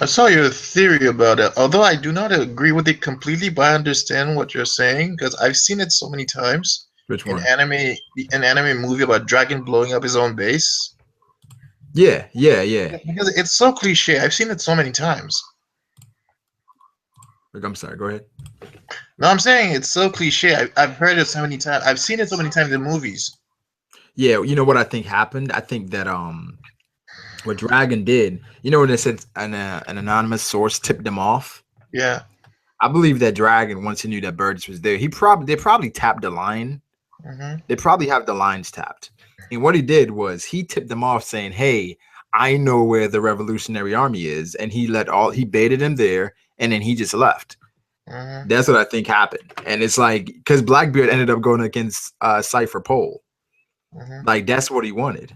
I saw your theory about it. Although I do not agree with it completely, but I understand what you're saying because I've seen it so many times Which in one? an anime movie about dragon blowing up his own base. Yeah, yeah, yeah. Because it's so cliche. I've seen it so many times. Like, I'm sorry. Go ahead. No, I'm saying it's so cliche. I've heard it so many times. I've seen it so many times in movies. Yeah, you know what I think happened? I think that what Dragon did, you know, when they said an anonymous source tipped them off. Yeah. I believe that Dragon, once he knew that Burgess was there, they probably tapped the line. Hmm. They probably have the lines tapped. And what he did was he tipped them off saying, "Hey, I know where the Revolutionary Army is," and he baited him there, and then he just left. Hmm. That's what I think happened. And it's like because Blackbeard ended up going against Cypher Pole. Hmm. Like that's what he wanted.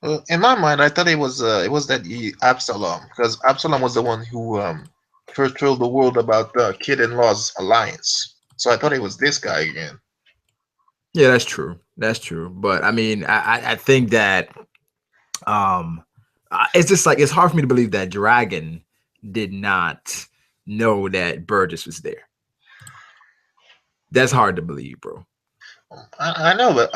Well, in my mind, I thought it was that Absalom because Absalom was the one who first told the world about the kid-in-law's alliance. So I thought it was this guy again. Yeah, that's true. That's true. But I mean, I think that um it's just like it's hard for me to believe that Dragon did not know that Burgess was there. That's hard to believe, bro. I know, but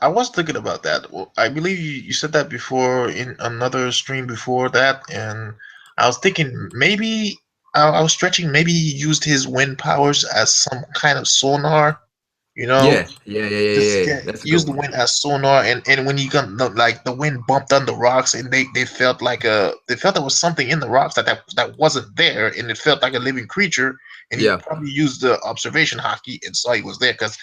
I was thinking about that. Well, I believe you said that before in another stream before that, and I was thinking maybe I was stretching. Maybe he used his wind powers as some kind of sonar. You know, Yeah, yeah, yeah, yeah, just yeah, yeah. get That's a good use the one. wind as sonar, and when you got like the wind bumped on the rocks, and they felt like they felt there was something in the rocks that wasn't there, and it felt like a living creature, and he Yeah, probably used the observation hockey and saw he was there because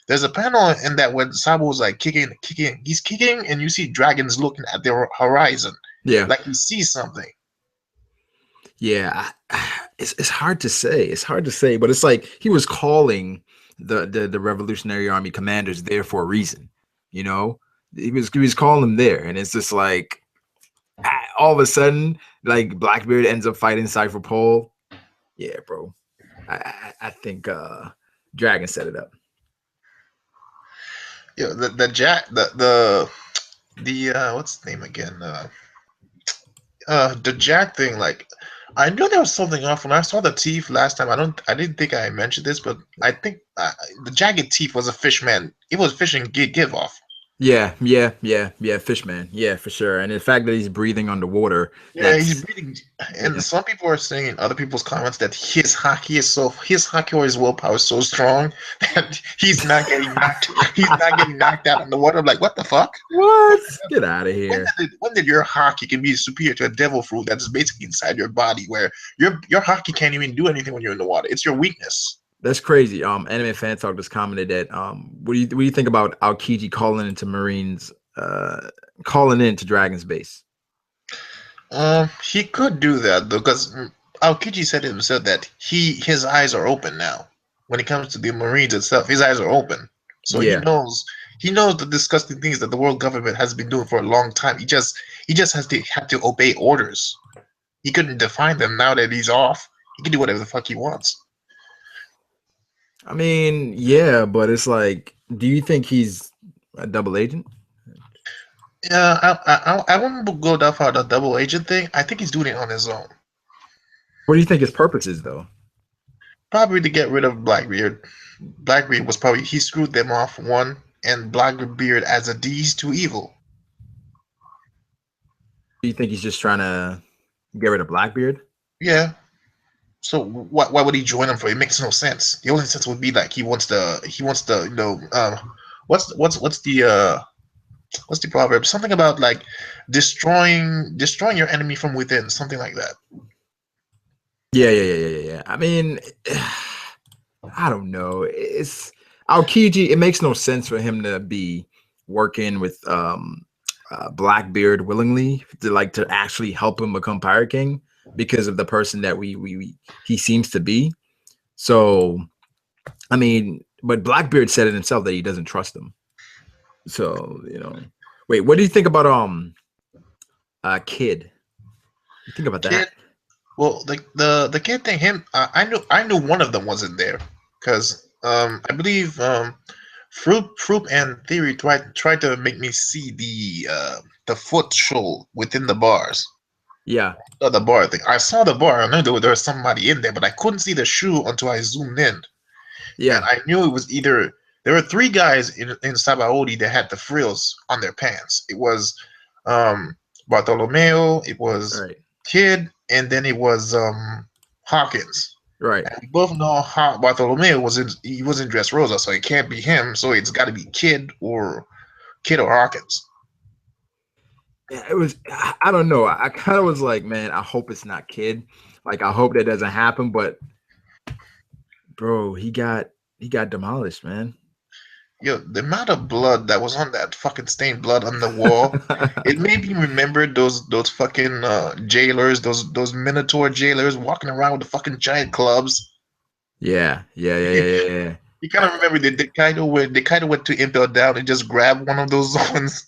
there's a panel in that when Sabo was like he's kicking, and you see dragons looking at the horizon, yeah, like he sees something. yeah. It's hard to say. It's hard to say, but it's like he was calling the Revolutionary Army commanders there for a reason. You know, he was calling them there, and it's just like all of a sudden, like Blackbeard ends up fighting Cypher Pole. Yeah, bro. I think Dragon set it up. Yeah, the jack the what's the name again? The Jack thing, like I knew there was something off when I saw the teeth last time. I didn't think I mentioned this, but I think the jagged teeth was a fishman. It was fishing give off. Yeah, yeah, yeah, yeah. Fishman, yeah, for sure. And the fact that he's breathing underwater, Yeah, he's that's breathing. And yeah, some people are saying in other people's comments that his hockey or his willpower is so strong that he's not getting knocked out in the water. I'm like, what the fuck? what? Get out of here. When did your hockey can be superior to a devil fruit that's basically inside your body, where your hockey can't even do anything when you're in the water? It's your weakness. That's crazy. Anime fan talk just commented that what do you think about Aokiji calling in to Dragon's base? He could do that though, because Aokiji said himself that his eyes are open now. When it comes to the Marines itself, his eyes are open, so Yeah. he knows the disgusting things that the world government has been doing for a long time. He just has to had to obey orders. He couldn't define them now that he's off. He can do whatever the fuck he wants. I mean, yeah, but it's like, do you think he's a double agent? Yeah, I wouldn't go that far. The double agent thing. I think he's doing it on his own. What do you think his purpose is, though? Probably to get rid of Blackbeard. Blackbeard was probably he screwed them off one, and Blackbeard as a D is too evil. Do you think he's just trying to get rid of Blackbeard? Yeah. So why would he join them for? It makes no sense. The only sense would be like he wants the what's the proverb? Something about like destroying your enemy from within. Something like that. Yeah, yeah, yeah, yeah, yeah, yeah. I mean, I don't know. It's Aokiji. It makes no sense for him to be working with Blackbeard willingly to actually help him become Pirate King because of the person that we he seems to be. So I mean, but Blackbeard said it himself that he doesn't trust him. So wait, what do you think about Kid? You think about Kid. that? Well, the kid thing. Him. I knew one of them wasn't there because I believe Fruit and Theory tried to make me see the foot shoal within the bars. Yeah. The bar thing. I saw the bar. I knew there was somebody in there, but I couldn't see the shoe until I zoomed in, and Yeah. I knew it was either there were three guys in Sabaody that had the frills on their pants. It was um, Bartolomeo, it was Right. Kid, and then it was Hawkins. Right. And we both know how Bartolomeo was in Dressrosa, so it can't be him. So it's got to be Kid or Hawkins. Yeah, it was. I don't know. I kind of was like, man, I hope it's not Kid. Like, I hope that doesn't happen. But bro, he got demolished, man. Yo, the amount of blood that was on that fucking stained blood on the wall, it made me remember those fucking jailers, those Minotaur jailers walking around with the fucking giant clubs. Yeah, yeah, yeah, yeah, yeah, yeah. You kind of remember the Kaido went to impel down and just grabbed one of those ones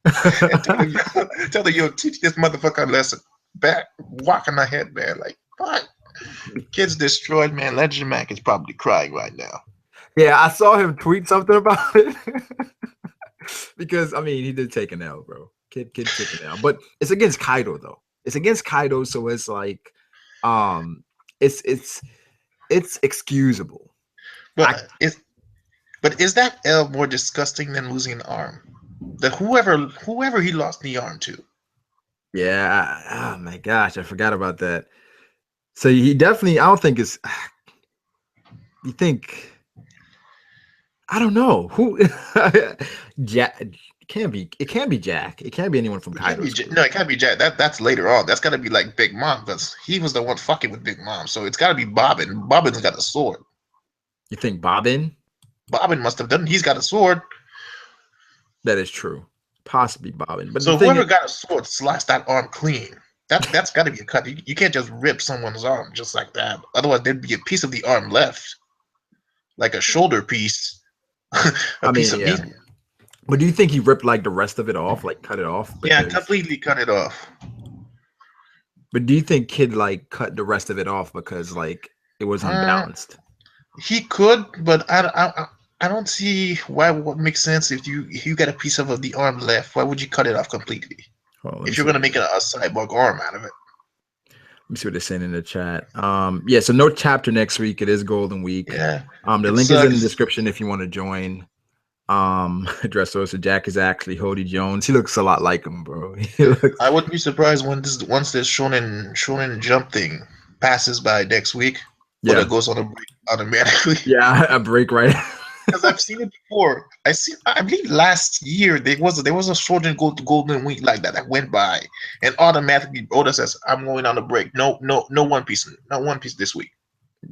and tell the yo, teach this motherfucker a lesson. Back walking ahead, man. Like, fuck. Kids destroyed, man. Legend Mac is probably crying right now. Yeah, I saw him tweet something about it because I mean he did take an L, bro. Kid took an L, but it's against Kaido though. It's against Kaido, so it's like, um, it's excusable. I But is that L more disgusting than losing an arm? That whoever he lost the arm to. Yeah. Oh my gosh, I forgot about that. So he definitely. I don't think it's. You think? I don't know who. Jack it can't be. It can't be Jack. It can't be anyone from It can't be Kaido's crew. no, it can't be Jack. That's later on. That's gotta be like Big Mom because he was the one fucking with Big Mom. So it's gotta be Bobbin. Bobbin's got a sword. You think Bobbin? Bobbin must have done. He's got a sword. That is true. Possibly Bobbin. But the So thing is, whoever got a sword sliced that arm clean. That's got to be a cut. You can't just rip someone's arm just like that. Otherwise, there'd be a piece of the arm left, like a shoulder piece, a I piece mean, of meat. yeah. But do you think he ripped like the rest of it off, like cut it off? Yeah, Because, completely cut it off. but do you think Kid like cut the rest of it off because like it was Uh, unbalanced? he could, but I don't see why. What makes sense if you got a piece of the arm left? Why would you cut it off completely? Hold on, let me If see you're what gonna make a cyborg arm out of it. they're saying in the chat. Yeah, so no chapter next week. It is Golden Week. Yeah, The it link is in the sucks. description if you want to join. Dressrosa Jack is actually Hody Jones. He looks a lot like him, bro. He looks, I wouldn't be surprised once this Shonen Jump thing passes by next week, or yeah, that goes on a break automatically. yeah, a break right. Because I've seen it before. I believe last year there was a Shonen Golden Week like that went by and automatically Oda says, "I'm going on a break. No One Piece, not One Piece this week."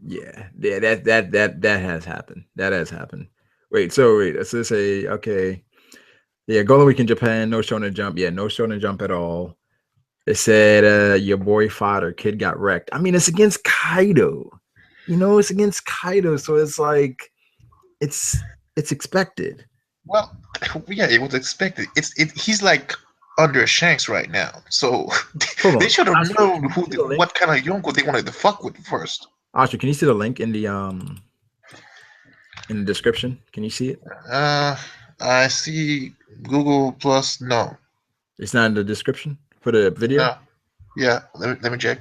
Yeah, yeah, that has happened. That has happened. Wait, let's just say okay. Yeah, Golden Week in Japan, no Shonen Jump. Yeah, no Shonen Jump at all. It said your boy fought or Kid got wrecked. I mean, it's against Kaido. It's against Kaido, so it's like it's expected. Well, yeah, it was expected. He's like under Shanks right now, so Hold they on. should have Oscar, known can you see the link? what kind of Yonko they wanted to fuck with first. Oscar, can you see the link in the description? Can you see it? Uh, I see Google Plus. No, It's not in the description for the video. no, yeah. Let me check.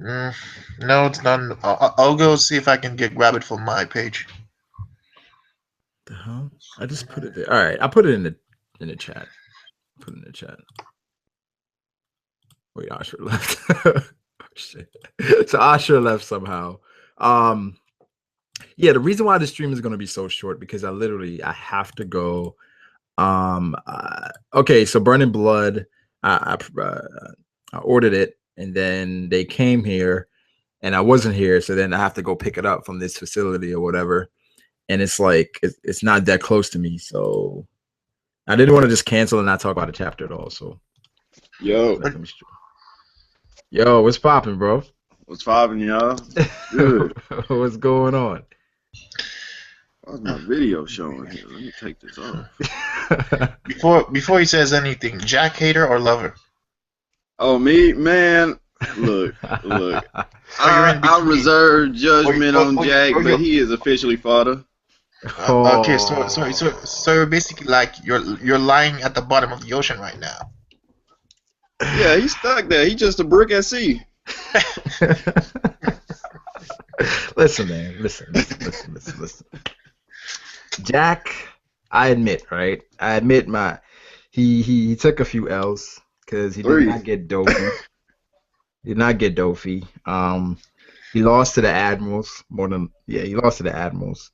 Mm, no, it's not. I'll go see if I can grab it from my page. The hell? I just put it there. All right, I put it in the chat. Put it in the chat. Wait, Osher left. Oh, shit. So Osher left somehow. Yeah, the reason why the stream is going to be so short because I have to go. Okay, so Burning Blood, I ordered it, and then they came here, and I wasn't here, so then I have to go pick it up from this facility or whatever. And it's like it's not that close to me, so I didn't want to just cancel and not talk about the chapter at all. So Yo, yo, what's popping, bro? what's poppin', y'all? Good. What's going on? What's my video showing here? Let me take this off. Before he says anything, Jack hater or lover? Oh, me? Man, look. I reserve judgment on Jack, but he is officially fodder. Okay, so you're basically like you're lying at the bottom of the ocean right now. Yeah, he's stuck there. He's just a brick at sea. Listen, man. Listen. Jack, I admit, right? I admit he took a few L's because he did 3. not get Dofi. Did not get Dofi. He lost to the Admirals he lost to the Admirals.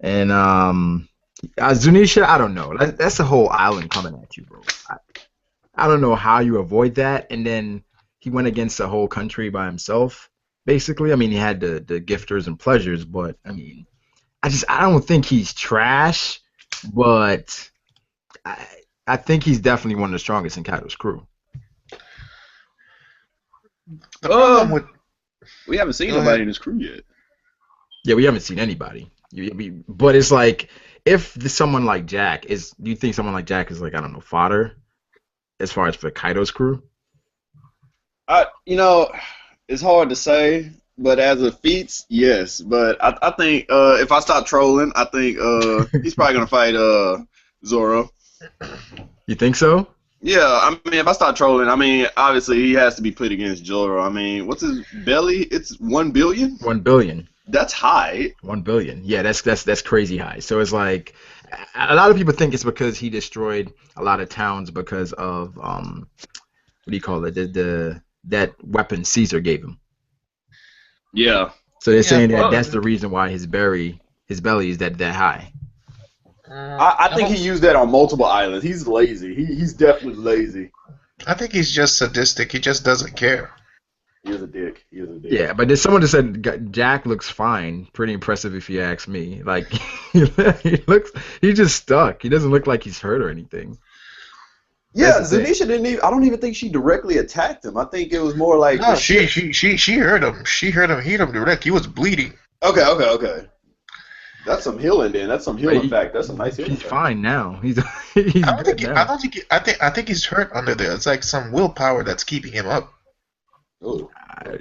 And Zunisha, I don't know. That's the whole island coming at you, bro. I don't know how you avoid that. And then he went against the whole country by himself, basically. I mean, he had the gifters and pleasures, but I mean, I don't think he's trash, but I think he's definitely one of the strongest in Kaido's crew. The problem with we haven't seen nobody in his crew yet. Yeah, we haven't seen anybody. But it's like, if someone like Jack do you think someone like Jack is like, I don't know, fodder as far as for Kaido's crew? It's hard to say, but as a feats, yes. But I think if I stop trolling, I think he's probably gonna fight Zoro. You think so? Yeah, I mean, if I start trolling, I mean, obviously he has to be put against Zoro. I mean, what's his belly? It's 1 billion. 1 billion. That's high. 1 billion. Yeah, that's crazy high. So it's like, a lot of people think it's because he destroyed a lot of towns because of what do you call it? That weapon Caesar gave him. Yeah. So they're saying that that's the reason why his belly is that high. I think he used that on multiple islands. He's lazy. He's definitely lazy. I think he's just sadistic. He just doesn't care. He is a dick. Yeah, but there's someone that said Jack looks fine. Pretty impressive if you ask me. Like he's just stuck. He doesn't look like he's hurt or anything. Yeah, Zunisha didn't even. I don't even think she directly attacked him. I think it was more like no. She hurt him. She hit him direct. He was bleeding. Okay. That's some healing then. That's some healing fact. That's a nice healing. He's fine now. He's I think he's hurt under there. It's like some willpower that's keeping him up. Ooh.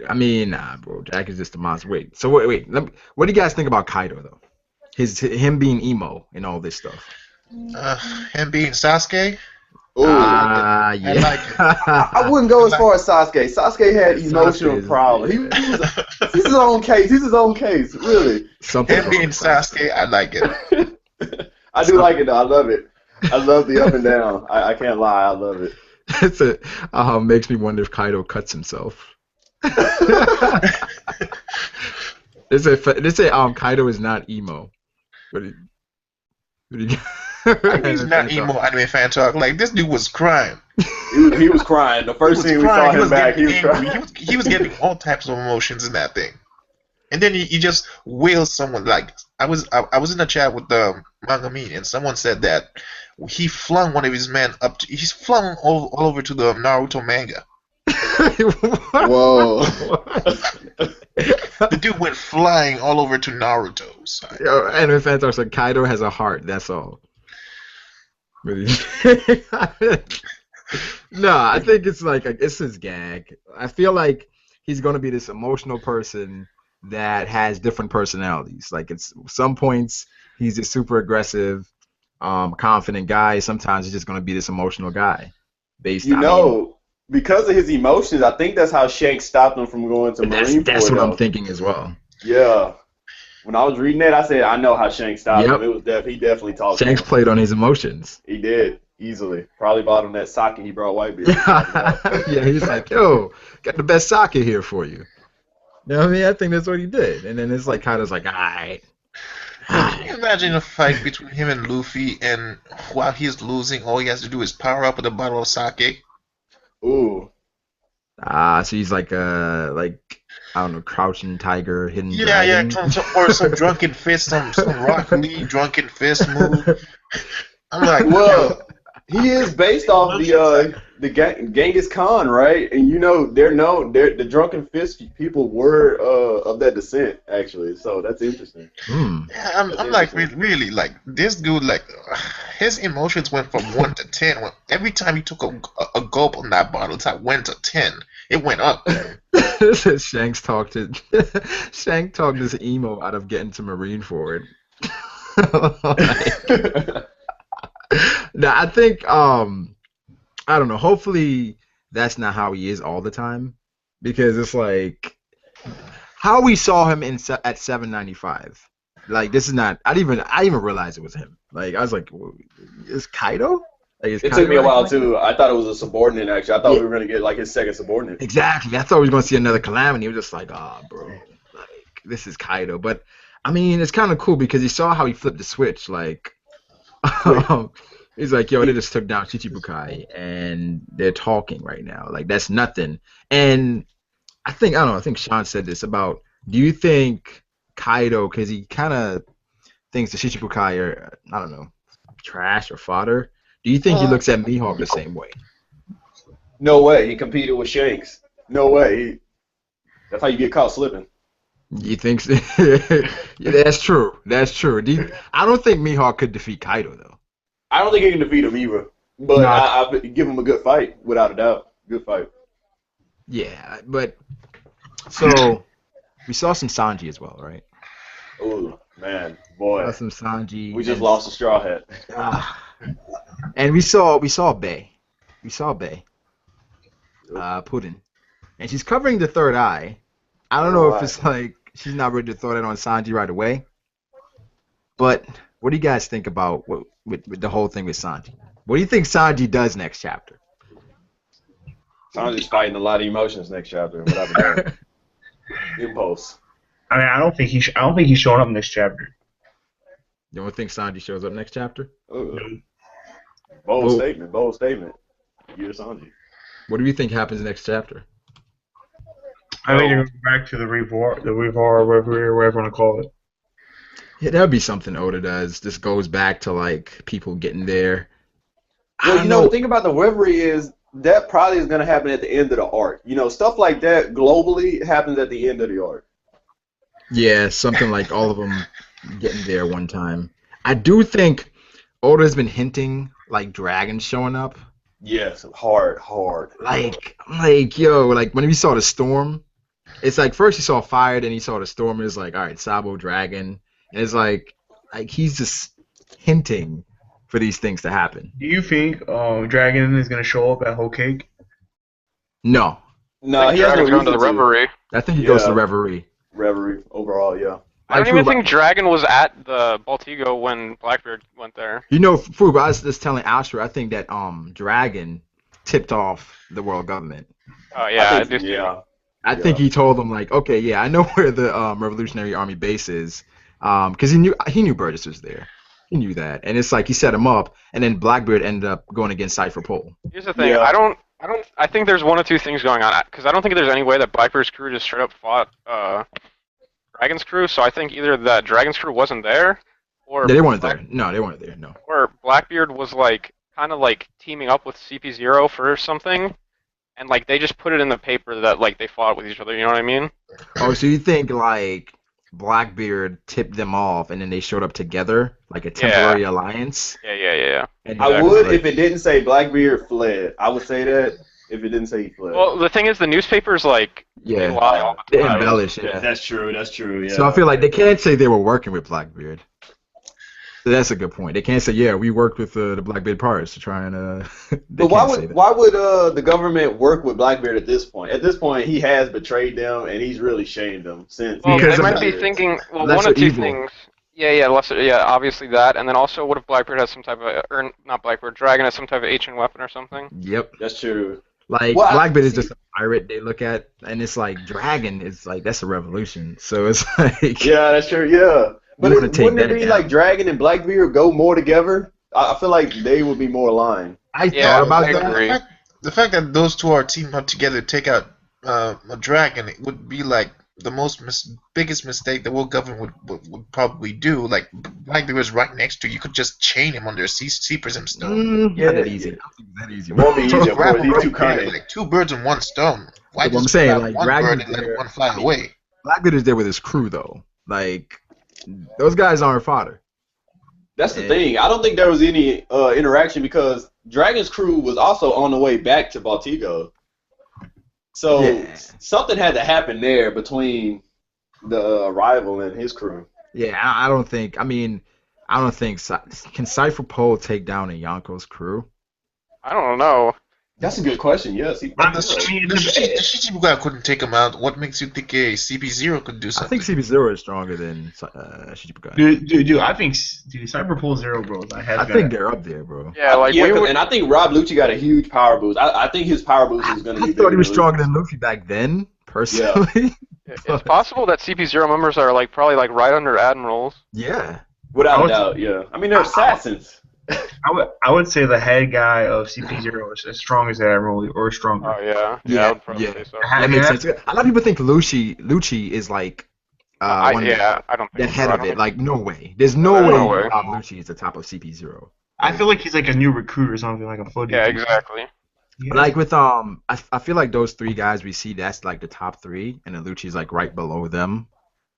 I mean, nah, bro. Jack is just a monster. Wait. So wait. What do you guys think about Kaido though? Him being emo and all this stuff. Him being Sasuke. Ooh. Yeah. I like it. I wouldn't go as far as Sasuke. Sasuke had emotional problems. He's his own case. He's his own case, really. Him being Sasuke, I like it. I do like it though. I love it. I love the up and down. I can't lie. I love it. Makes me wonder if Kaido cuts himself. They say Kaido is not emo. What do you He's not emo anime fan talk. Like, this dude was crying. He was crying. The first scene we saw him back, he was crying. He was getting all types of emotions in that thing. And then he just wails someone. Like, I was in a chat with the Manga Me, and someone said that he flung one of his men he's flung all over to the Naruto manga. Whoa. The dude went flying all over to Naruto. So. Anime fans are like, Kaido has a heart, that's all. No, I think it's like it's his gag. I feel like he's gonna be this emotional person that has different personalities. Like, it's some points he's a super aggressive, confident guy. Sometimes he's just gonna be this emotional guy. Because of his emotions, I think that's how Shanks stopped him from going to Marine Corps. That's what I'm thinking as well. Yeah. When I was reading that, I said, I know how Shanks stopped him. It was he definitely talked. Shanks played on his emotions. He did, easily. Probably bought him that sake he brought Whitebeard. Yeah, he's like, yo, got the best sake here for you. You know what I mean? I think that's what he did. And then it's like, Kaido's like, all right. Can you imagine a fight between him and Luffy, and while he's losing, all he has to do is power up with a bottle of sake? Ooh. So he's like I don't know, crouching tiger, hidden dragon. Yeah, or some drunken fist, some Rock Lee drunken fist move. I'm like, well, he is based off the Genghis Khan, right? And they're known. The drunken fist people were of that descent, actually. So that's interesting. Yeah, I'm like, really, like, this dude, like, his emotions went from 1 to 10. Every time he took a gulp on that bottle, it went to 10. It went up. Shanks talked this emo out of getting to Marine for it. No, I think I don't know. Hopefully, that's not how he is all the time, because it's like how we saw him at 795. Like this is not. I didn't even realize it was him. Like I was like, is Kaido? Like is It took Kaido me a while acting like too. I thought it was a subordinate. Actually, I thought that? we were gonna get like his second subordinate. Exactly. I thought we was gonna see another calamity. It was just like, bro, like this is Kaido. But I mean, it's kind of cool because you saw how he flipped the switch. Like, Quick. he's like, yo, they just took down Chichibukai and they're talking right now. Like that's nothing. And I don't know. I think Sean said this about. Do you think Kaido, because he kind of thinks the Shichibukai are, I don't know, trash or fodder? Do you think he looks at Mihawk the same way? No way. He competed with Shanks. No way. That's how you get caught slipping. You think so? Yeah, that's true. That's true. I don't think Mihawk could defeat Kaido though. I don't think he can defeat him either. But No. I give him a good fight, without a doubt. Good fight. Yeah, but so we saw some Sanji as well, right? Oh man, boy, Saw some Sanji. we just and- lost a straw hat. Ah. And we saw Bay. We saw Bay. Puddin. And she's covering the third eye. I don't know if it's like she's not ready to throw that on Sanji right away. But what do you guys think about with the whole thing with Sanji? What do you think Sanji does next chapter? Sanji's fighting a lot of emotions next chapter, without a doubt. Impulse. I mean, I don't think he's showing up in this chapter. You don't think Sanji shows up next chapter? Bold Oh. statement. Bold statement. You're Sanji. What do you think happens next chapter? I think they're going back to the Revar, whatever you want to call it. Yeah, that would be something Oda does. This goes back to like people getting there. I Well, don't you know, the thing about the Reverie is that probably is going to happen at the end of the arc. You know, stuff like that globally happens at the end of the arc. Yeah, something like all of them getting there one time. I do think Oda's been hinting like dragons showing up. Yes, hard. Like yo, like when we saw the storm, it's like first he saw fire, then he saw the storm. It's like, all right, Sabo dragon, and it's like he's just hinting for these things to happen. Do you think Dragon is going to show up at Whole Cake? No, No, he has no Dragon's going to reason the Reverie. I think he goes to the Yeah. Reverie. Reverie overall, yeah. I don't even think Dragon was at the Baltigo when Blackbeard went there. You know, Fug, I was just telling Asher, I think that Dragon tipped off the world government. Oh yeah, I do. Yeah. I think he told them like, okay, yeah, I know where the Revolutionary Army base is, because he knew Burgess was there. He knew that, and it's like he set him up, and then Blackbeard ended up going against Cypher Pole. Here's the thing. Yeah. I think there's one of two things going on, because I don't think there's any way that Blackbeard's crew just straight up fought Dragon's crew. So I think either that Dragon's crew wasn't there, or They weren't there. No, they weren't there. No. or Blackbeard was like kind of like teaming up with CP0 for something, and like they just put it in the paper that like they fought with each other. You know what I mean? Oh, so you think like Blackbeard tipped them off, and then they showed up together, like a temporary alliance? Yeah. And I would if it didn't say Blackbeard fled. I would say that if it didn't say he fled. Well, the thing is, the newspapers like they Yeah, lie all the they time. embellish. Yeah, Yeah. that's true. Yeah. So I feel like they can't say they were working with Blackbeard. So that's a good point. They can't say, yeah, we worked with the Blackbeard pirates to try and. They But can't say that. why would the government work with Blackbeard at this point? At this point, he has betrayed them and he's really shamed them since. Well, Because they of might be Blackbeard. thinking, well, lesser one of two evil. things. Yeah, obviously that, and then also, what if Blackbeard has some type of, or not Blackbeard, Dragon has some type of ancient weapon or something? Yep. That's true. Like Well, Blackbeard is just a pirate they look at, and it's like Dragon is like that's a revolution. So it's like Yeah, that's true. Yeah, but wanna take wouldn't it that be down. like Dragon and Blackbeard go more together? I feel like they would be more aligned. I Yeah, thought about I that. agree. The fact that those two are teaming up together to take out a dragon, it would be like the biggest mistake the world government would probably do. Like Blackbeard was right next to you, could just chain him under a sea prism stone. Not that easy. I don't think it's that easy. It won't be easy, of Grab course. him He's too right there, cunning. like two birds in one stone. Why That's what I'm just saying, grab like, one Dragon's bird and let there. one fly away? Blackbeard is there with his crew though. Like those guys aren't fodder. That's the thing. I don't think there was any interaction because Dragon's crew was also on the way back to Baltigo. So Yeah. something had to happen there between the rival and his crew. Yeah, I don't think. I mean, I don't think. Can Cypher Pole take down a Yonko's crew? I don't know. That's a good question. Yes, he. But the I mean, Shichibukai couldn't take him out. What makes you think a CP0 could do I something? think CP0 is stronger than Shichibukai. dude, I think Cyber Pole Zero, bro. I think they're up there, bro. Yeah, like yeah, we would. and I think Rob Lucci got a huge power boost. I think his power boost is going to be. I thought he was bigger stronger than Luffy back then, personally. It's possible that CP0 members are like probably like right under admirals. Yeah. Without a doubt, yeah. I mean, they're assassins. I would say the head guy of CP0 is as strong as Admiral or stronger. Oh yeah, Yeah, I would probably say so. That makes sense. A lot of people think Lucci is like I don't think the head so. of it. Like, no way. There's no way Rob Lucci is the top of CP0. I feel like he's like a new recruit or something, like a floating. Yeah, exactly. Yeah. Like with I feel like those three guys we see, that's like the top three, and then Lucci's like right below them.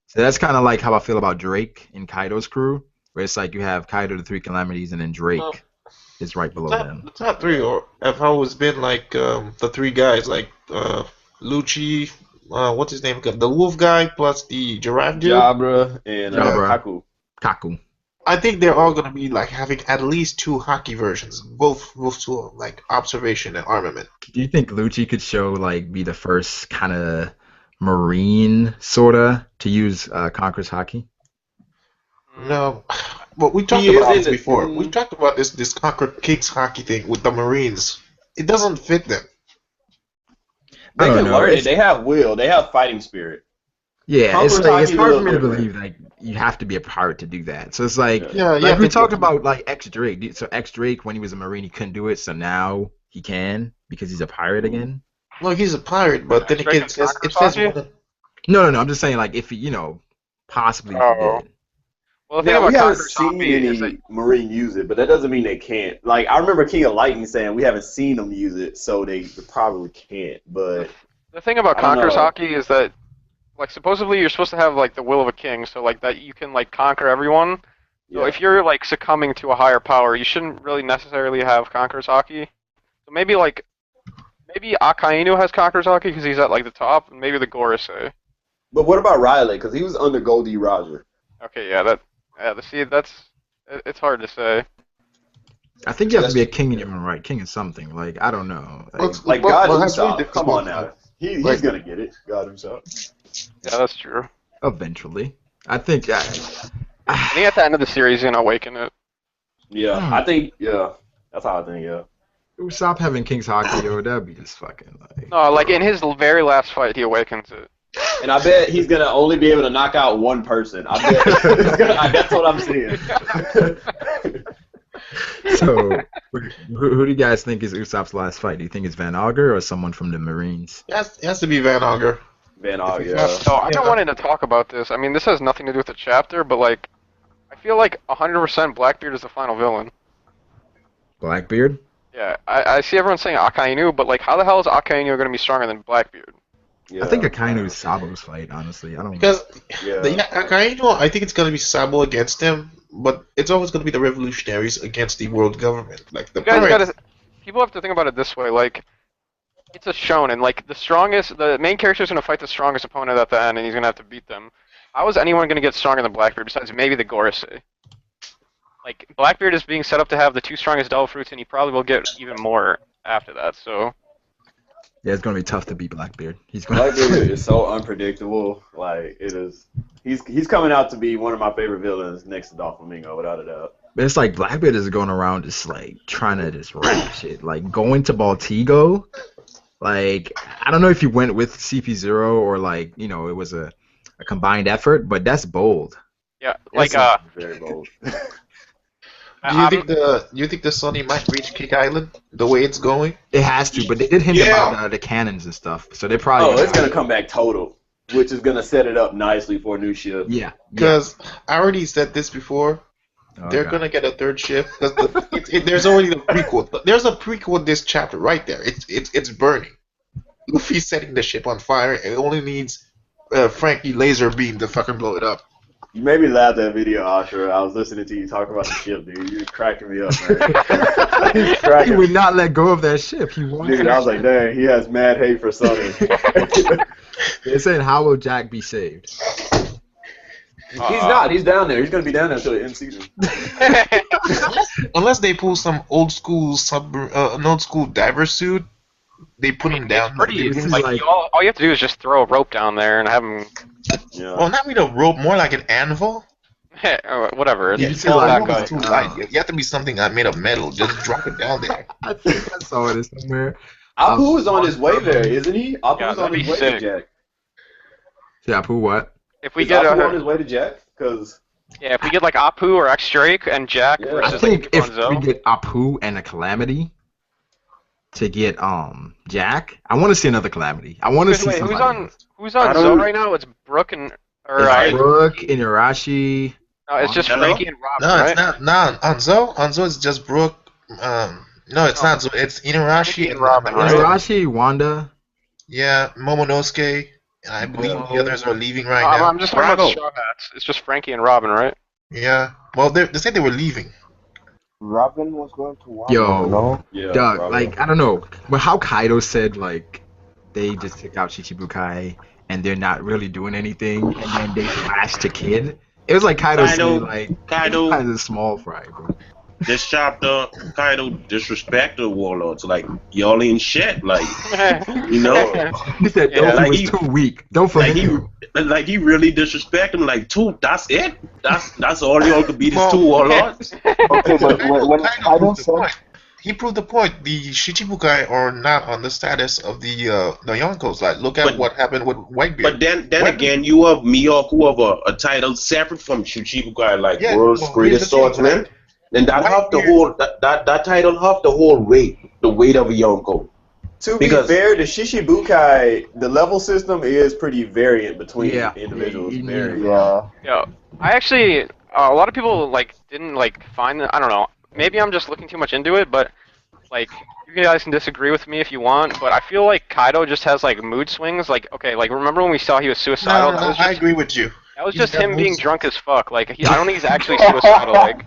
So that's kind of like how I feel about Drake in Kaido's crew, where it's like you have Kaido, the Three Calamities, and then Drake is right below them. The top three or have always been like the three guys, like Lucci, what's his name? The wolf guy plus the giraffe dude. Jabra and Haku. Kaku. I think they're all gonna be like having at least two Haki versions, both to like observation and armament. Do you think Lucci could be the first kind of Marine sorta to use Conqueror's Haki? No, but we talked about this before. We talked about this Conquer King's Haki thing with the Marines. It doesn't fit them. They can learn it. They have will. They have fighting spirit. Yeah, it's Conqueror's it's Haki hard is a for me to little believe like you have to be a pirate to do that. So it's like Yeah, we talked about like X Drake. So X Drake when he was a Marine he couldn't do it, so now he can because he's a pirate again. Well, he's a pirate, but then again, it says No. I'm just saying like if he, possibly if he did. Well, the thing Now, we about haven't Conqueror's seen Haki any is that Marine use it, but that doesn't mean they can't. Like, I remember King of Lightning saying we haven't seen them use it, so they probably can't. But the thing about I don't Conqueror's know. Haki is that, like, supposedly you're supposed to have like the will of a king, so like that you can like conquer everyone. So yeah. if you're like succumbing to a higher power, you shouldn't really necessarily have Conqueror's Haki. So maybe Akainu has Conqueror's Haki because he's at like the top, and maybe the Gorosei. But what about Riley? Because he was under Goldie Roger. Okay, it's hard to say. I think you have to be a king in your own right, king in something. Like I don't know. Like Well, God that's really himself. difficult. Come on now. He's gonna get it. God himself. Yeah, that's true. Eventually, I think. I think at the end of the series, he's gonna awaken it. Yeah, I think. Yeah, that's how I think. Yeah. Stop having King's Haki, yo. That'd be just fucking like. No, like in his very last fight, he awakens it. And I bet he's gonna only be able to knock out one person. I bet that's what I'm seeing. So, who do you guys think is Usopp's last fight? Do you think it's Van Augur or someone from the Marines? it has to be Van Augur. Van Augur. Yeah. So I've been wanting to talk about this. I mean, this has nothing to do with the chapter, but like, I feel like 100% Blackbeard is the final villain. Blackbeard? Yeah, I see everyone saying Akainu, but like, how the hell is Akainu going to be stronger than Blackbeard? Yeah. I think Akainu is Sabo's fight, honestly. I don't know. Because Yeah. Kaido, I think it's gonna be Sabo against him, but it's always gonna be the revolutionaries against the world government. Like the You guys pirates. people have to think about it this way, like, it's a shonen, like, the main character is going to fight the strongest opponent at the end, and he's going to have to beat them. How is anyone going to get stronger than Blackbeard, besides maybe the Gorosei? Like, Blackbeard is being set up to have the two strongest Devil Fruits, and he probably will get even more after that, so... Yeah, it's gonna be tough to beat Blackbeard. Blackbeard is so unpredictable. Like it is. He's coming out to be one of my favorite villains next to Doflamingo, without a doubt. But it's like Blackbeard is going around just like trying to just rap shit. Like going to Baltigo. Like I don't know if he went with CP0 or like it was a combined effort, but that's bold. Yeah, That's like very bold. Do you think the Sunny might reach Kick Island the way it's going? It has to, but they did hint about the cannons and stuff, so they probably. It's gonna come back total, which is gonna set it up nicely for a new ship. Yeah. Because I already said this before. They're gonna get a third ship because there's already the prequel. There's a prequel in this chapter right there. It's burning. Luffy's setting the ship on fire. It only needs Frankie laser beam to fucking blow it up. You made me laugh that video, Ashra. I was listening to you talk about the ship, dude. You're cracking me up, man. He would not let go of that ship. He wanted. Dude, I was like, dang, he has mad hate for Sunny. They're saying, how will Jack be saved? He's not. He's down there. He's gonna be down there until the end season. Unless they pull some old school an old school diver suit, they put him down. Pretty, This is like, like- all you have to do is just throw a rope down there and have him. Yeah. Well, not with a rope, more like an anvil. Whatever. Yeah, It's you see, all like, that rope guy. is too light. You have to be something made of metal. Just drop it down there. I think I saw it somewhere. Apu is on his way there, isn't he? Yeah, Apu's on that'd his be way sick. to Jack. Yeah, Apu what? If we Is get Apu on his way to Jack? Because if we get like Apu or X Drake and Jack Yeah. I versus think like if Gonzo. we get Apu and a Calamity to get Jack, I want to see another Calamity. I want to see Wait, somebody. who's on I Zo don't- right now? It's Brooke and It's Brooke, Inuyasha. no, it's just Hello? Frankie and Robin, No, right? it's not. No, Anzo is just Brooke. No, it's not. So it's Inuyasha and Robin, right? Inuyasha, Wanda. Yeah, Momonosuke, and I believe the others are leaving right now. I'm just talking about Straw Hats. It's just Frankie and Robin, right? Yeah. Well, they said they were leaving. Robin was going to Wanda. Yo. No? yeah, Doug, probably. like I don't know, but how Kaido said like they just took out Shichibukai and they're not really doing anything, and then they flashed a kid. It was like Kaido said like Kaido. this guy's a small fry, bro. This chapter, Kaido disrespect the warlords. Like, y'all ain't shit. Like, you know? He said Yeah, Doki like was he- too weak. Don't Like forget. he really disrespect him. Like, that's it? That's all y'all could be, these Well, two warlords? Okay, but when Kaido Kaido proved the said, point. He proved the point. The Shichibukai are not on the status of the Yonkos. Like, look at But- what happened with Whitebeard. But then What- again, you have Miyok who have a title separate from Shichibukai, like Yeah, world's well, greatest here's the thing, swordsman. right? And that have the Whitebeard- whole that title have the whole weight of a Yonko. To be because- fair, the Shishibukai, the level system is pretty variant between Yeah. individuals. Yeah. Very. yeah, Yo, I actually, a lot of people like didn't like find the, I don't know. Maybe I'm just looking too much into it, but like you guys can disagree with me if you want, but I feel like Kaido just has like mood swings. Like okay, like remember when we saw he was suicidal? No, That was I just, agree with you. that was he's just got him mood being swings. drunk as fuck. Like I don't think he's actually suicidal. Like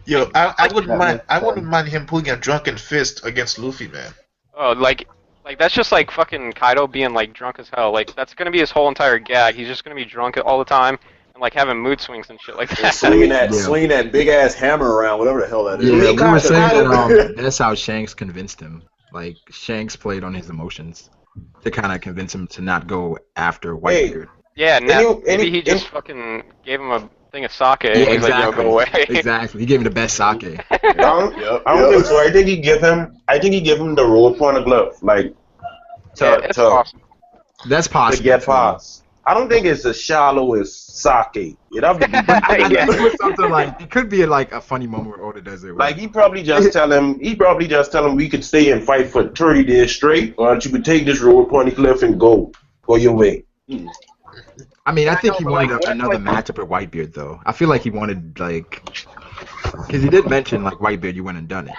Yo, I wouldn't That mind. makes I wouldn't sense. mind him pulling a drunken fist against Luffy, man. oh like that's just like fucking Kaido being like drunk as hell. Like that's gonna be his whole entire gag. He's just gonna be drunk all the time and like having mood swings and shit like And that. swinging that big ass hammer around, whatever the hell that is. Yeah, we were Kaido- saying that that's how Shanks convinced him. Like Shanks played on his emotions to kind of convince him to not go after Whitebeard. Yeah, Any- maybe he any- just fucking gave him a thing of sake. Yeah, and he's like, yo, exactly. go away. Exactly. He gave him the best sake. I don't think so. I think he give him the road glove, like Yeah, it's awesome. That's to possible. get too. past. I don't think it's as shallow as sake. It have to be I think Yeah. it was something like it could be like a funny moment where Oda does it. like he probably just tell him we could stay and fight for 30 days straight, or that you could take this road cliff and go your way. I mean, I think he but, wanted like, what if, another like- matchup with Whitebeard though. I feel like he wanted like because he did mention like Whitebeard, you went and done it.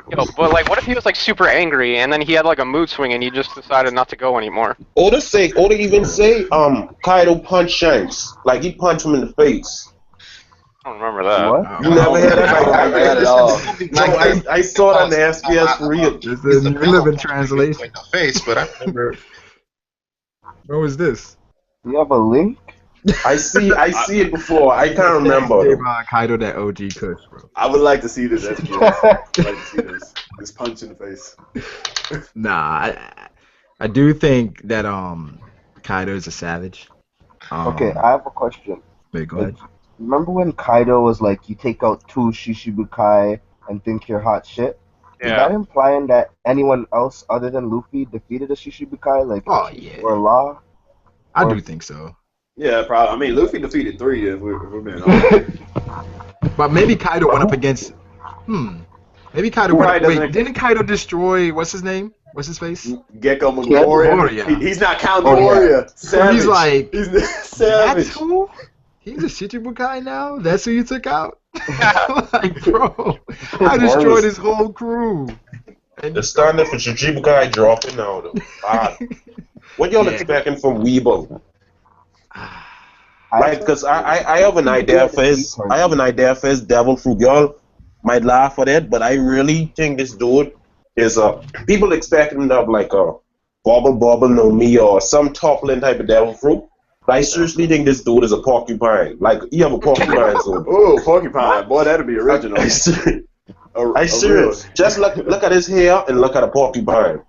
Yo, but like, what if he was like super angry and then he had like a mood swing and he just decided not to go anymore? Oda even say Kaido punched Shanks, like he punched him in the face. I don't remember that. what? You never heard that? I don't remember that at all. No, I saw it on the SBS for real. This is the you live in pillow translation. in the face, but I remember. What was this? Do you have a link? I see it before. I can't remember. Gave Kaido that OG kush, bro. I would like to see this SPS. I'd like to see this punch in the face. Nah, I do think that Kaido is a savage. Okay, I have a question. Wait, go ahead. Remember when Kaido was like, you take out 2 Shishibukai and think you're hot shit? Is that implying that anyone else other than Luffy defeated a Shishibukai, like Oh yeah, or Law? I do think so. Yeah, probably. I mean, Luffy defeated 3 if we're being honest. But maybe Kaido went up against. Maybe Kaido Who went. probably Wait, doesn't- didn't Kaido destroy? What's his name? What's his face? Gecko Moria. McGloria. He's not counting Oh, yeah. Moria. Savage. He's like, He's that's savage. who? He's a Shichibukai now. That's who you took out. Like, bro, I destroyed his whole crew. And The standard for Shichibukai dropping now though. What y'all Yeah. expecting from Weebo? Like, cause I have an idea for his devil fruit. Y'all might laugh at it, but I really think this dude is people expect him to have like a bobble no me or some toppling type of devil fruit. I seriously think this dude is a porcupine. Like, you have a porcupine zone. Oh, porcupine. Boy, that'd be original. I serious. Just look at his hair and look at a porcupine.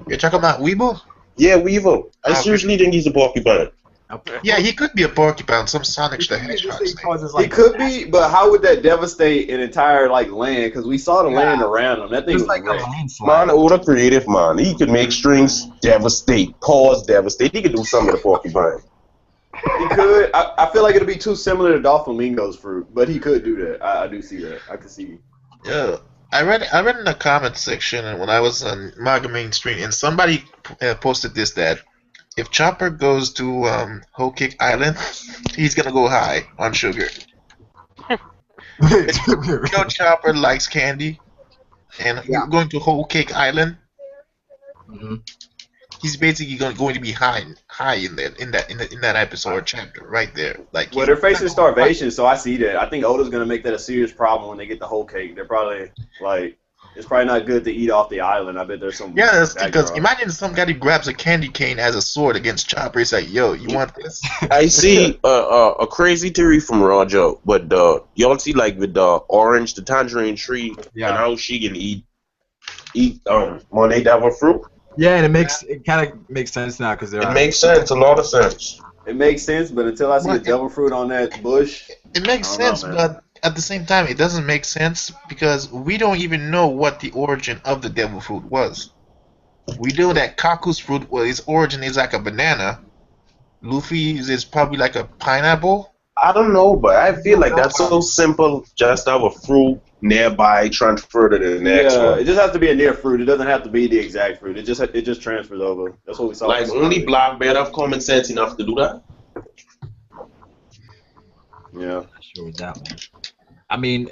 You're talking about Weeble? Yeah, Weevil. I seriously think he's a porcupine. Yeah, he could be a porcupine. Some Sonic the Hedgehog thing. He could be, but how would that devastate an entire land? Because we saw the land around him. That thing was like a wrecked. landslide. Man, Oda creative man. He could make strings devastate, paws devastate. He could do something with a porcupine. He could. I feel like it'd be too similar to Doflamingo's fruit, but he could do that. I do see that. I can see. Yeah, I read in the comment section when I was on Manga Mainstream, and somebody posted this that if Chopper goes to Whole Cake Island, he's gonna go high on sugar. You know, Chopper likes candy, and you're going to Whole Cake Island. He's basically going to be high in that episode or chapter right there. Like, well, they're facing starvation, so I see that. I think Oda's gonna make that a serious problem when they get the whole cake. They're probably like, it's probably not good to eat off the island. I bet there's some. Yeah, that's because imagine some guy who grabs a candy cane as a sword against Chopper. He's like, "Yo, you want this?" I see a crazy theory from Roger, but y'all see like with the orange, the tangerine tree, and how she can eat Monet Devil fruit. Yeah, and it kind of makes sense now because it makes sense, a lot of sense. It makes sense, but until I see a devil fruit on that bush, it makes sense, but at the same time, it doesn't make sense because we don't even know what the origin of the devil fruit was. We know that Kaku's fruit, well, its origin is like a banana. Luffy's is probably like a pineapple. I don't know, but I feel like that's so simple. Just have a fruit nearby, transfer to the next one. It just has to be a near fruit. It doesn't have to be the exact fruit. It just transfers over. That's what we saw. Like only Blackbeard have common sense enough to do that. Yeah. Not sure with that one. I mean,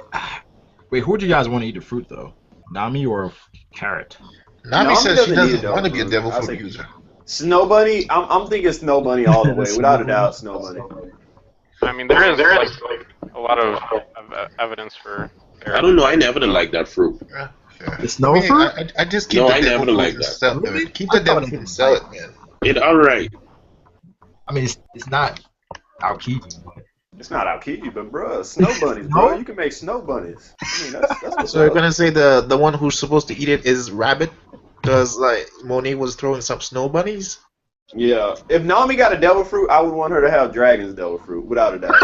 wait, who would you guys want to eat the fruit though? Nami or Carrot? Nami says she doesn't want to be a devil fruit user. Snow Bunny, I'm thinking Snow Bunny all the way, without a doubt. Snow Bunny. I mean, there is like a lot of evidence for. I don't know. I never did like that fruit. The snow fruit? I just keep the devil fruit like that. Really? Keep the devil fruit and sell it, man. It alright. I mean, it's not Aokiji, but it's not Aokiji, but bro, snow bunnies, bro. You can make snow bunnies. I mean, that's what's so you're gonna say the one who's supposed to eat it is Rabbit? Because like Monet was throwing some snow bunnies. Yeah, if Nami got a devil fruit, I would want her to have Dragon's devil fruit, without a doubt.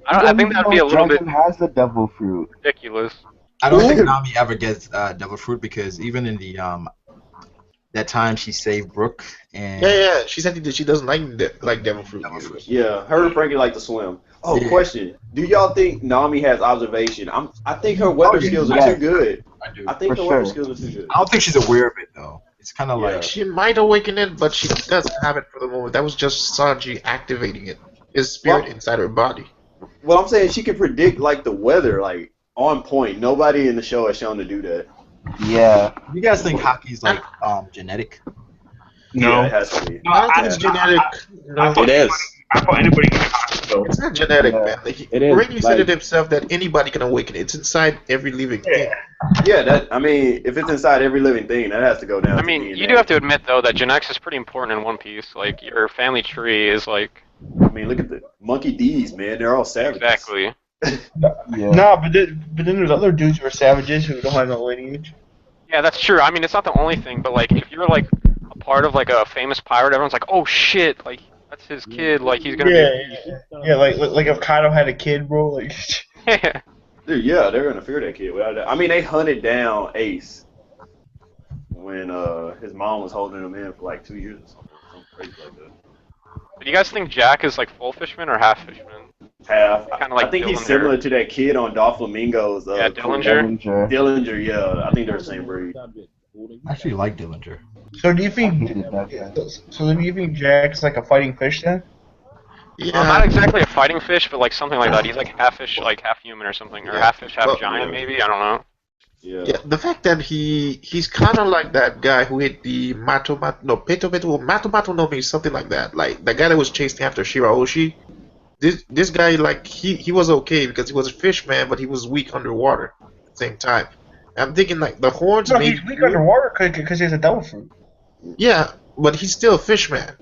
I think that'd be a little bit. Dragon has the devil fruit. Ridiculous. I don't think Nami ever gets devil fruit because even in the that time she saved Brook and yeah, she said that she doesn't like devil fruit. Yeah, her and Frankie like to swim. Oh, question: do y'all think Nami has observation? I think her weather skills are too good. I do. I think her weather skills are too good. I don't think she's aware of it though. It's kind of like she might awaken it, but she doesn't have it for the moment. That was just Sanji activating it, his spirit inside her body. Well, I'm saying she can predict like the weather, like on point. Nobody in the show has shown to do that. Yeah. You guys think Haki's like genetic? No. Yeah, it has to be. I don't think it's genetic. No. It is. I thought anybody could Haki though. It's not genetic, man. It is. Raining said it himself that anybody can awaken it. It's inside every living thing. Yeah, that. I mean, if it's inside every living thing, that has to go down. I mean, you do have to admit though that genetics is pretty important in One Piece. Like your family tree is like. I mean, look at the Monkey D's, man. They're all savages. Exactly. Yeah. Nah, but then there's other dudes who are savages who don't have no lineage. Yeah, that's true. I mean, it's not the only thing, but like if you're like a part of like a famous pirate, everyone's like, oh shit, like that's his kid, like he's gonna be. Yeah, like if Kaido had a kid, bro, like. Dude, yeah, they're gonna fear that kid. Without that. I mean, they hunted down Ace when his mom was holding him in for like 2 years or something crazy like that. Do you guys think Jack is like full fishman or half fishman? Half. Kind of like I think he's Dillinger. similar to that kid on Yeah, Doflamingo's. Dillinger. Dillinger, yeah. I think they're the same breed. I actually like Dillinger. So do you think? So do you think Jack's like a fighting fish then? Yeah. Not exactly a fighting fish, but like something like that. He's like half fish, like half human or something, or half fish, half giant, maybe. I don't know. Yeah. The fact that he's kind of like that guy who hit the Mato no Mi, something like that. Like the guy that was chasing after Shirahoshi. This guy, like he was okay because he was a fish man, but he was weak underwater at the same time. I'm thinking like the horns. No, he's weak underwater because he has a devil fruit. Yeah, but he's still a fish man.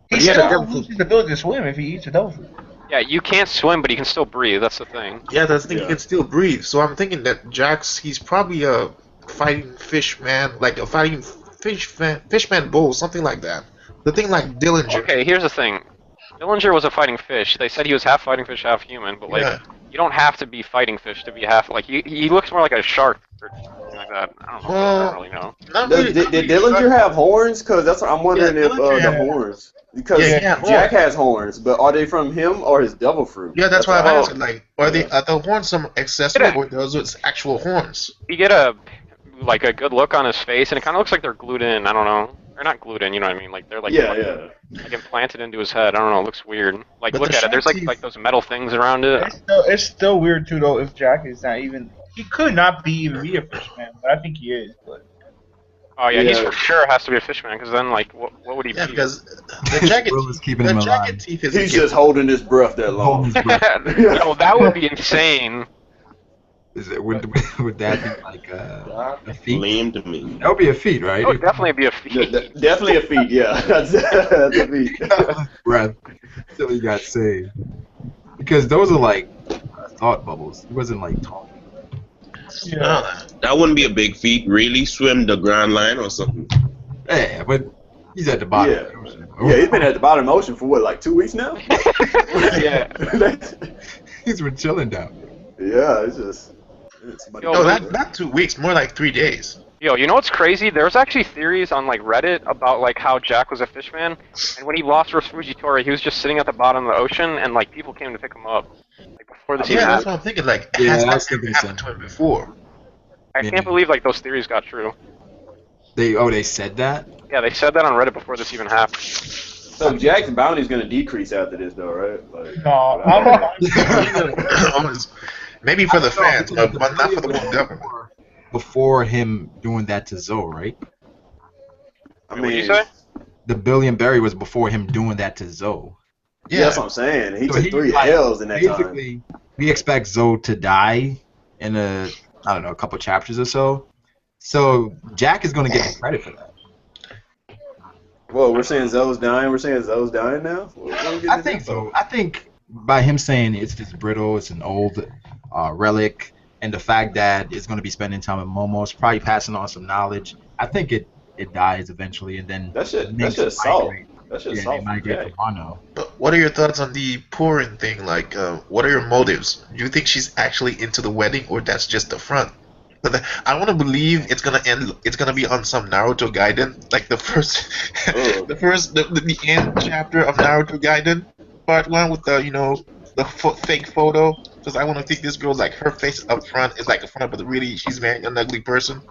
He But he had a still devil loses fruit. his ability to swim if he eats a devil fruit. Yeah, you can't swim, but you can still breathe. That's the thing. Yeah, that's the thing. He Yeah. can still breathe. So I'm thinking that he's probably a fighting fish man, like a fighting fishman bull, something like that. The thing like Dillinger. Okay, here's the thing. Dillinger was a fighting fish. They said he was half fighting fish, half human, but like, Yeah. you don't have to be fighting fish to be half. Like, he looks more like a shark or something like that. I don't know. I don't Well, really know. not Does, really. did, Not did really Dillinger sure. have horns? Because that's what I'm wondering Yeah, if Dillinger the had- horns. Because Yeah, he had Jack horns. has horns, but are they from him or his devil fruit? Yeah, that's why I'm what I- asking. Like, are the horns some accessory or those its actual horns? You get a good look on his face, and it kind of looks like they're glued in. I don't know. They're not glued in. You know what I mean? Like they're like Yeah. like implanted into his head. I don't know. It looks weird. Like But look the at it. There's shark like teeth- those metal things around it. It's still weird too though if Jack is not even. He could not even be a fishman, but I think he is. But Oh yeah, he's Yeah. for sure has to be a fishman because then like what would he Yeah, be? because the jacket, Will is keeping him the alive. jacket teeth is. He's just holding his breath that long. Holding his breath. Yo, that would be insane. Would that be like a feat? Lame to me. That would be a feat, right? That would definitely be a feat. Definitely a feat, yeah. That's a feat. Breath till he got saved. Because those are like thought bubbles. He wasn't like talking. Yeah. That wouldn't be a big feat, really. Swim the Grand Line or something. Yeah, but he's at the bottom. Yeah. of the ocean. Yeah, he's been at the bottom of the ocean for what, like 2 weeks now? Yeah. He's been chilling down. Yeah, it's just. Yo, No, not 2 weeks. More like 3 days. Yo, you know what's crazy? There's actually theories on like Reddit about like how Jack was a fishman, and when he lost Fujitora, he was just sitting at the bottom of the ocean, and like people came to pick him up. Like before this Yeah, even that's what I'm thinking. Like, Yeah, has that's that what ever they happened said. to him before? I can't believe like those theories got true. They said that? Yeah, they said that on Reddit before this even happened. So Jack's bounty's gonna decrease after this, though, right? Like, no, Maybe for the fans, but not for the world government. Before him doing that to Zoe, right? I What'd you mean, say? The billion berry was before him doing that to Zoe. yeah, that's what I'm saying. He So took he, 3 like, L's in that time. Basically, we expect Zoe to die in a couple chapters or so. So Jack is going to get the credit for that. Whoa, we're saying Zoe's dying. We're saying Zoe's dying now. What are we getting I this think info? so. I think by him saying it's just brittle, it's an old relic, and the fact that it's going to be spending time with Momo, it's probably passing on some knowledge. I think it dies eventually, and then That's just migrate. salt. That's just Yeah, salt they from migrate Jack. to Wano. But what are your thoughts on the pouring thing? Like, what are your motives? Do you think she's actually into the wedding, or that's just the front? But I want to believe it's gonna end. It's gonna be on some Naruto Gaiden, like the first, Oh. the end chapter of Naruto Gaiden, part 1 with the fake photo. Because I want to think this girl, like, her face up front is like a front, but really she's marrying an ugly person.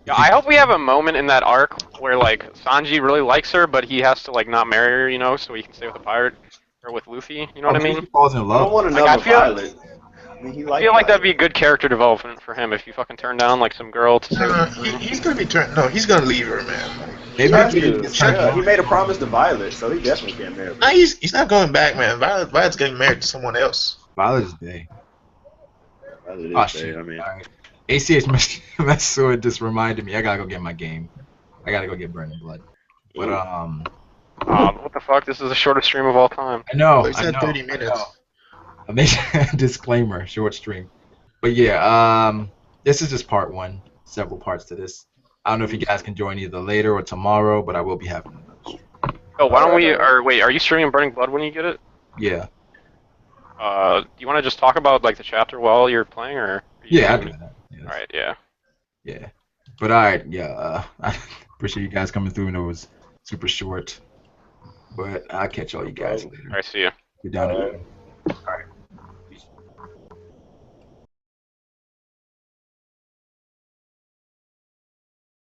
Yeah, I hope we have a moment in that arc where like Sanji really likes her, but he has to like not marry her, so he can stay with the pirate or with Luffy. You know what I mean? He falls in I don't love. want Like, another I feel- Violet. I mean, he I feel like that'd be good character development for him if you fucking turn down like some girl to stay with him. He's gonna be turned. No, he's gonna leave her, man. Maybe He has he to. gets turned Yeah, he on. made a promise to Violet, so he definitely can't marry her. No, he's not going back, man. Violet's getting married to someone else. Father's Day. Violet Oh is shit! dead, I mean. All right. ACH Mesua just reminded me. I gotta go get my game. I gotta go get Burning Blood. But What the fuck? This is the shortest stream of all time. I know. But he I said know, 30 I minutes. know. I made a disclaimer, short stream. But yeah, this is just part 1. Several parts to this. I don't know if you guys can join either later or tomorrow, but I will be having another stream. Oh, why don't we? Or wait, are you streaming Burning Blood when you get it? Yeah. Do you want to just talk about like the chapter while you're playing, or? Yeah, I'll do that. Yeah, All right, yeah. Yeah. But alright, yeah. I appreciate you guys coming through, and it was super short. But I'll catch all you guys later. All right, see you. You're down All to right. Alright.